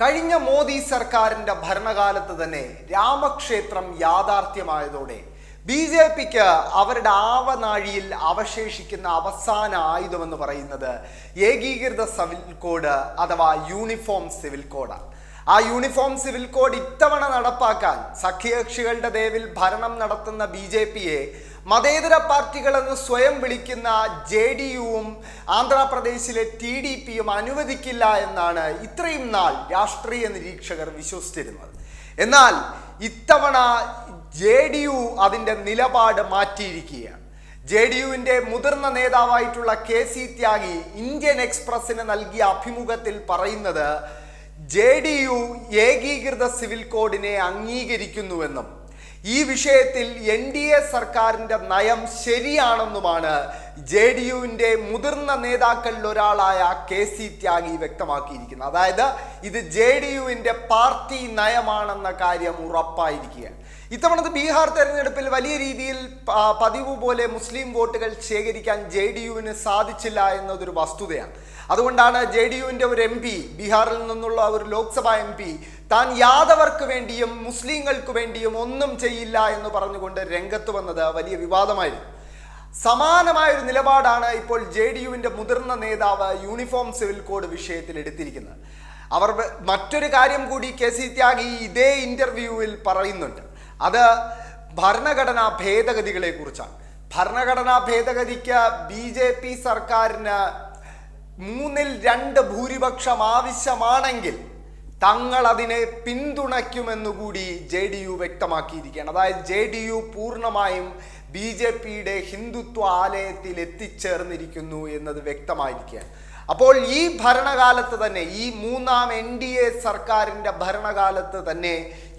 കഴിഞ്ഞ മോദി സർക്കാരിന്റെ ഭരണകാലത്ത് തന്നെ രാമക്ഷേത്രം യാഥാർത്ഥ്യമായതോടെ ബി.ജെ.പിക്ക് അവരുടെ ആവനാഴിയിൽ അവശേഷിക്കുന്ന അവസാന ആയുധമെന്ന് പറയുന്നത് ഏകീകൃത സിവിൽ കോഡ് അഥവാ യൂണിഫോം സിവിൽ കോഡാണ്. ആ യൂണിഫോം സിവിൽ കോഡ് ഇത്തവണ നടപ്പാക്കാൻ സഖ്യകക്ഷികളുടെ ദേവിൽ ഭരണം നടത്തുന്ന ബി.ജെ.പിയെ മതേതര പാർട്ടികളെന്ന് സ്വയം വിളിക്കുന്ന ജെ.ഡി.യുവും ആന്ധ്രാപ്രദേശിലെ ടി.ഡി.പിയും അനുവദിക്കില്ല എന്നാണ് ഇത്രയും നാൾ രാഷ്ട്രീയ നിരീക്ഷകർ വിശ്വസിച്ചിരുന്നത്. എന്നാൽ ഇത്തവണ ജെ.ഡി.യു അതിൻ്റെ നിലപാട് മാറ്റിയിരിക്കുകയാണ്. ജെ.ഡി.യുവിൻ്റെ മുതിർന്ന നേതാവായിട്ടുള്ള കെ.സി. ത്യാഗി ഇന്ത്യൻ എക്സ്പ്രസിന് നൽകിയ അഭിമുഖത്തിൽ പറയുന്നത് ജെ.ഡി.യു ഏകീകൃത സിവിൽ കോഡിനെ അംഗീകരിക്കുന്നുവെന്നും ഈ വിഷയത്തിൽ എൻ.ഡി.എ സർക്കാരിൻ്റെ നയം ശരിയാണെന്നുമാണ് ജെ.ഡി.യുവിൻ്റെ മുതിർന്ന നേതാക്കളിൽ ഒരാളായ കെ.സി. ത്യാഗി വ്യക്തമാക്കിയിരിക്കുന്നത്. അതായത് ഇത് ജെ.ഡി.യുവിൻ്റെ പാർട്ടി നയമാണെന്ന കാര്യം ഉറപ്പായിരിക്കുകയാണ്. ഇത്തവണത്തെ ബീഹാർ തെരഞ്ഞെടുപ്പിൽ വലിയ രീതിയിൽ പതിവ് പോലെ മുസ്ലിം വോട്ടുകൾ ശേഖരിക്കാൻ ജെ.ഡി.യുവിന് സാധിച്ചില്ല എന്നതൊരു വസ്തുതയാണ്. അതുകൊണ്ടാണ് ജെ.ഡി.യുവിൻ്റെ ഒരു എം പി, ബീഹാറിൽ നിന്നുള്ള ഒരു ലോക്സഭാ എം പി, താൻ യാദവർക്ക് വേണ്ടിയും മുസ്ലിങ്ങൾക്ക് വേണ്ടിയും ഒന്നും ചെയ്യില്ല എന്ന് പറഞ്ഞുകൊണ്ട് രംഗത്ത് വന്നത് വലിയ വിവാദമായിരുന്നു. സമാനമായൊരു നിലപാടാണ് ഇപ്പോൾ ജെ.ഡി.യുവിൻ്റെ മുതിർന്ന നേതാവ് യൂണിഫോം സിവിൽ കോഡ് വിഷയത്തിൽ എടുത്തിരിക്കുന്നത്. അവർ മറ്റൊരു കാര്യം കൂടി കെ.സി. ത്യാഗി ഇതേ ഇന്റർവ്യൂവിൽ പറയുന്നുണ്ട്. അത് ഭരണഘടനാ ഭേദഗതികളെ കുറിച്ചാണ്. ഭരണഘടനാ ഭേദഗതിക്ക് ബി.ജെ.പി സർക്കാരിന് 2/3 ഭൂരിപക്ഷം ആവശ്യമാണെങ്കിൽ തങ്ങൾ അതിനെ പിന്തുണയ്ക്കുമെന്നുകൂടി ജെ.ഡി.യു വ്യക്തമാക്കിയിരിക്കുകയാണ്. അതായത് ജെ.ഡി.യു പൂർണ്ണമായും ബി.ജെ.പിയുടെ ഹിന്ദുത്വ ആലയത്തിൽ എത്തിച്ചേർന്നിരിക്കുന്നു എന്നത് വ്യക്തമായിരിക്കുകയാണ്. അപ്പോൾ ഈ ഭരണകാലത്ത് തന്നെ, ഈ മൂന്നാം എൻ.ഡി.എ സർക്കാരിൻ്റെ ഭരണകാലത്ത് തന്നെ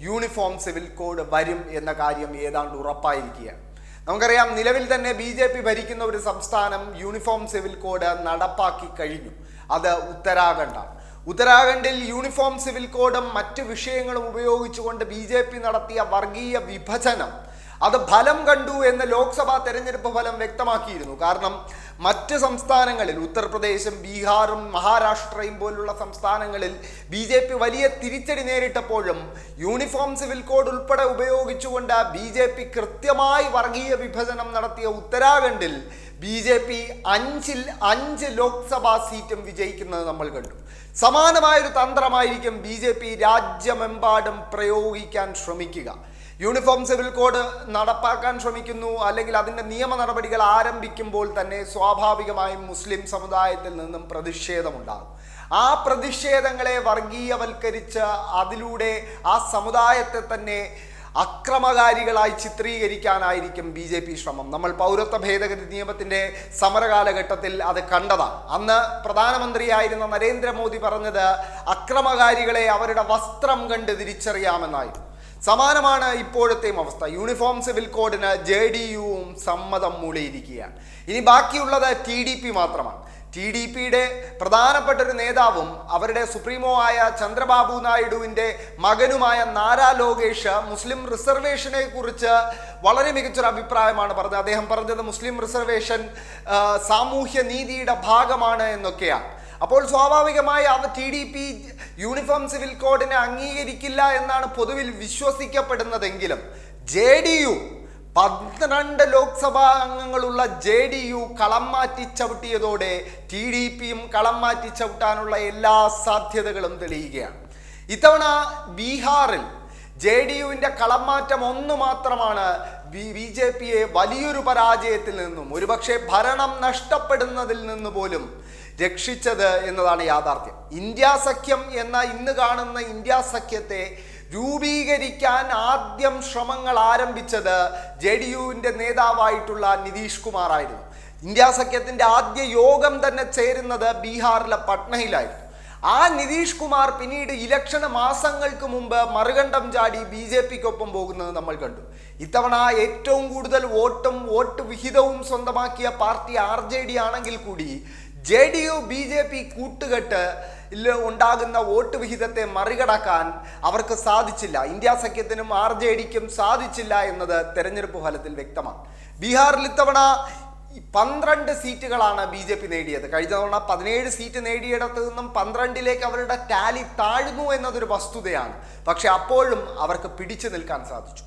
യൂണിഫോം സിവിൽ കോഡ് വരും എന്ന കാര്യം ഏതാണ്ട് ഉറപ്പായിരിക്കുകയാണ്. നമുക്കറിയാം, നിലവിൽ തന്നെ ബി.ജെ.പി ഭരിക്കുന്ന ഒരു സംസ്ഥാനം യൂണിഫോം സിവിൽ കോഡ് നടപ്പാക്കി കഴിഞ്ഞു. അത് ഉത്തരാഖണ്ഡാണ്. ഉത്തരാഖണ്ഡിൽ യൂണിഫോം സിവിൽ കോഡും മറ്റ് വിഷയങ്ങളും ഉപയോഗിച്ചുകൊണ്ട് ബി.ജെ.പി നടത്തിയ വർഗീയ വിഭജനം അത് ഫലം കണ്ടു എന്ന് ലോക്സഭാ തെരഞ്ഞെടുപ്പ് ഫലം വ്യക്തമാക്കിയിരുന്നു. കാരണം മറ്റ് സംസ്ഥാനങ്ങളിൽ, ഉത്തർപ്രദേശും ബീഹാറും മഹാരാഷ്ട്രയും പോലുള്ള സംസ്ഥാനങ്ങളിൽ ബി.ജെ.പി വലിയ തിരിച്ചടി നേരിട്ടപ്പോഴും യൂണിഫോം സിവിൽ കോഡ് ഉൾപ്പെടെ ഉപയോഗിച്ചുകൊണ്ട് ബി.ജെ.പി കൃത്യമായി വർഗീയ വിഭജനം നടത്തിയ ഉത്തരാഖണ്ഡിൽ ബി.ജെ.പി 5 ലോക്സഭാ സീറ്റും വിജയിക്കുന്നത് നമ്മൾ കണ്ടു. സമാനമായൊരു തന്ത്രമായിരിക്കും ബി.ജെ.പി രാജ്യമെമ്പാടും പ്രയോഗിക്കാൻ ശ്രമിക്കുക. യൂണിഫോം സിവിൽ കോഡ് നടപ്പാക്കാൻ ശ്രമിക്കുന്നു, അല്ലെങ്കിൽ അതിൻ്റെ നിയമ നടപടികൾ ആരംഭിക്കുമ്പോൾ തന്നെ സ്വാഭാവികമായും മുസ്ലിം സമുദായത്തിൽ നിന്നും പ്രതിഷേധമുണ്ടാകും. ആ പ്രതിഷേധങ്ങളെ വർഗീയവൽക്കരിച്ച് അതിലൂടെ ആ സമുദായത്തെ തന്നെ അക്രമകാരികളായി ചിത്രീകരിക്കാനായിരിക്കും ബി.ജെ.പി ശ്രമം. നമ്മൾ പൗരത്വ ഭേദഗതി നിയമത്തിൻ്റെ സമരകാലഘട്ടത്തിൽ അത് കണ്ടതാണ്. അന്ന് പ്രധാനമന്ത്രിയായിരുന്ന നരേന്ദ്രമോദി പറഞ്ഞത് അക്രമകാരികളെ അവരുടെ വസ്ത്രം കണ്ട് തിരിച്ചറിയാമെന്നായിരുന്നു. സമാനമാണ് ഇപ്പോഴത്തെയും അവസ്ഥ. യൂണിഫോം സിവിൽ കോഡിന് ജെ.ഡി.യുവും സമ്മതം മൂളിയിരിക്കുകയാണ്. ഇനി ബാക്കിയുള്ളത് ടി.ഡി.പി മാത്രമാണ്. ടി.ഡി.പിയുടെ പ്രധാനപ്പെട്ട ഒരു നേതാവും അവരുടെ സുപ്രീമോ ആയ ചന്ദ്രബാബു നായിഡുവിൻ്റെ മകനുമായ നാരാ ലോകേഷ് മുസ്ലിം റിസർവേഷനെ കുറിച്ച് വളരെ മികച്ചൊരു അഭിപ്രായമാണ് പറഞ്ഞത്. അദ്ദേഹം പറഞ്ഞത് മുസ്ലിം റിസർവേഷൻ സാമൂഹ്യ നീതിയുടെ ഭാഗമാണ് എന്നൊക്കെയാണ്. അപ്പോൾ സ്വാഭാവികമായി ടി.ഡി.പി യൂണിഫോം സിവിൽ കോഡിനെ അംഗീകരിക്കില്ല എന്നാണ് പൊതുവിൽ വിശ്വസിക്കപ്പെടുന്നതെങ്കിലും ജെ.ഡി.യു 12 ലോക്സഭാ അംഗങ്ങളുള്ള ജെ.ഡി.യു കളം മാറ്റി ചവിട്ടിയതോടെ ടി.ഡി.പിയും കളം മാറ്റി ചവിട്ടാനുള്ള എല്ലാ സാധ്യതകളും തെളിയുകയാണ്. ഇത്തവണ ബീഹാറിൽ ജെ.ഡി.യുവിൻ്റെ കളം മാറ്റം ഒന്ന് മാത്രമാണ് ബി.ജെ.പിയെ വലിയൊരു പരാജയത്തിൽ നിന്നും, ഒരുപക്ഷെ ഭരണം നഷ്ടപ്പെടുന്നതിൽ നിന്ന് പോലും രക്ഷിച്ചത് എന്നതാണ് യാഥാർത്ഥ്യം. ഇന്ത്യ സഖ്യം എന്ന ഇന്ന് കാണുന്ന ഇന്ത്യ സഖ്യത്തെ രൂപീകരിക്കാൻ ആദ്യം ശ്രമങ്ങൾ ആരംഭിച്ചത് ജെ.ഡി.യുവിൻ്റെ നേതാവായിട്ടുള്ള നിതീഷ് കുമാർ ആയിരുന്നു. ഇന്ത്യ സഖ്യത്തിൻ്റെ ആദ്യ യോഗം തന്നെ ചേരുന്നത് ബീഹാറിലെ പട്നയിലായിരുന്നു. ആ നിതീഷ് കുമാർ പിന്നീട് ഇലക്ഷന് മാസങ്ങൾക്ക് മുമ്പ് മറുകണ്ഠം ചാടി ബി.ജെ.പിക്കൊപ്പം പോകുന്നത് നമ്മൾ കണ്ടു. ഇത്തവണ ഏറ്റവും കൂടുതൽ വോട്ട് വിഹിതവും സ്വന്തമാക്കിയ പാർട്ടി ആർ.ജെ.ഡി ആണെങ്കിൽ കൂടി ജെ.ഡി.യു ബി.ജെ.പി കൂട്ടുകെട്ട് ഉണ്ടാകുന്ന വോട്ട് വിഹിതത്തെ മറികടക്കാൻ അവർക്ക് സാധിച്ചില്ല. ഇന്ത്യ സഖ്യത്തിനും ആർ.ജെ.ഡിക്കും സാധിച്ചില്ല എന്നത് തെരഞ്ഞെടുപ്പ് ഫലത്തിൽ വ്യക്തമാണ്. ബീഹാറിൽ ഇത്തവണ 12 സീറ്റുകളാണ് BJP നേടിയത്. കഴിഞ്ഞ തവണ 17 സീറ്റ് നേടിയിടത്ത് നിന്നും 12ലേക്ക് അവരുടെ ടാലി താഴ്ന്നു എന്നതൊരു വസ്തുതയാണ്. പക്ഷെ അപ്പോഴും അവർക്ക് പിടിച്ചു നിൽക്കാൻ സാധിച്ചു.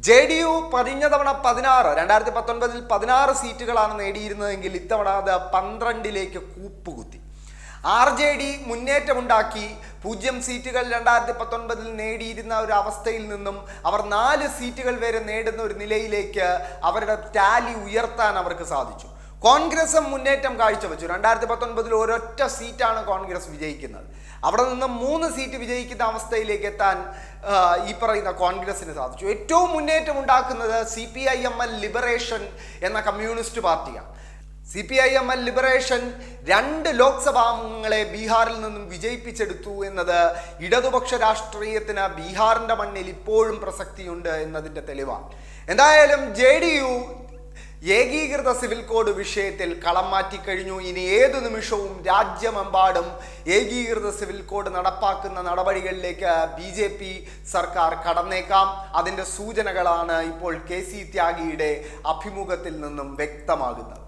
JDU കഴിഞ്ഞ തവണ 2019 16 സീറ്റുകളാണ് നേടിയിരുന്നതെങ്കിൽ ഇത്തവണ അത് 12ലേക്ക് കൂപ്പുകുത്തി. RJD മുന്നേറ്റമുണ്ടാക്കി 0 സീറ്റുകൾ 2019 നേടിയിരുന്ന ഒരു അവസ്ഥയിൽ നിന്നും അവർ 4 സീറ്റുകൾ വരെ നേടുന്ന ഒരു നിലയിലേക്ക് അവരുടെ ടാലി ഉയർത്താൻ അവർക്ക് സാധിച്ചു. കോൺഗ്രസും മുന്നേറ്റം കാഴ്ചവെച്ചു. 2019 ഒരൊറ്റ സീറ്റാണ് കോൺഗ്രസ് വിജയിക്കുന്നത്. അവിടെ നിന്ന് 3 സീറ്റ് വിജയിക്കുന്ന അവസ്ഥയിലേക്ക് എത്താൻ ഈ പറയുന്ന കോൺഗ്രസിന് സാധിച്ചു. ഏറ്റവും മുന്നേറ്റം ഉണ്ടാക്കുന്നത് CPIML ലിബറേഷൻ എന്ന കമ്മ്യൂണിസ്റ്റ് പാർട്ടിയാണ്. CPIML ലിബറേഷൻ 2 ലോക്സഭാ അംഗങ്ങളെ ബീഹാറിൽ നിന്നും വിജയിപ്പിച്ചെടുത്തു എന്നത് ഇടതുപക്ഷ രാഷ്ട്രീയത്തിന് ബീഹാറിന്റെ മണ്ണിൽ ഇപ്പോഴും പ്രസക്തിയുണ്ട് എന്നതിൻ്റെ തെളിവാണ്. എന്തായാലും JDU ഏകീകൃത സിവിൽ കോഡ് വിഷയത്തിൽ കളം മാറ്റിക്കഴിഞ്ഞു. ഇനി ഏതു നിമിഷവും രാജ്യമെമ്പാടും ഏകീകൃത സിവിൽ കോഡ് നടപ്പാക്കുന്ന നടപടികളിലേക്ക് BJP സർക്കാർ കടന്നേക്കാം. അതിൻ്റെ സൂചനകളാണ് ഇപ്പോൾ KC ത്യാഗിയുടെ അഭിമുഖത്തിൽ നിന്നും വ്യക്തമാകുന്നത്.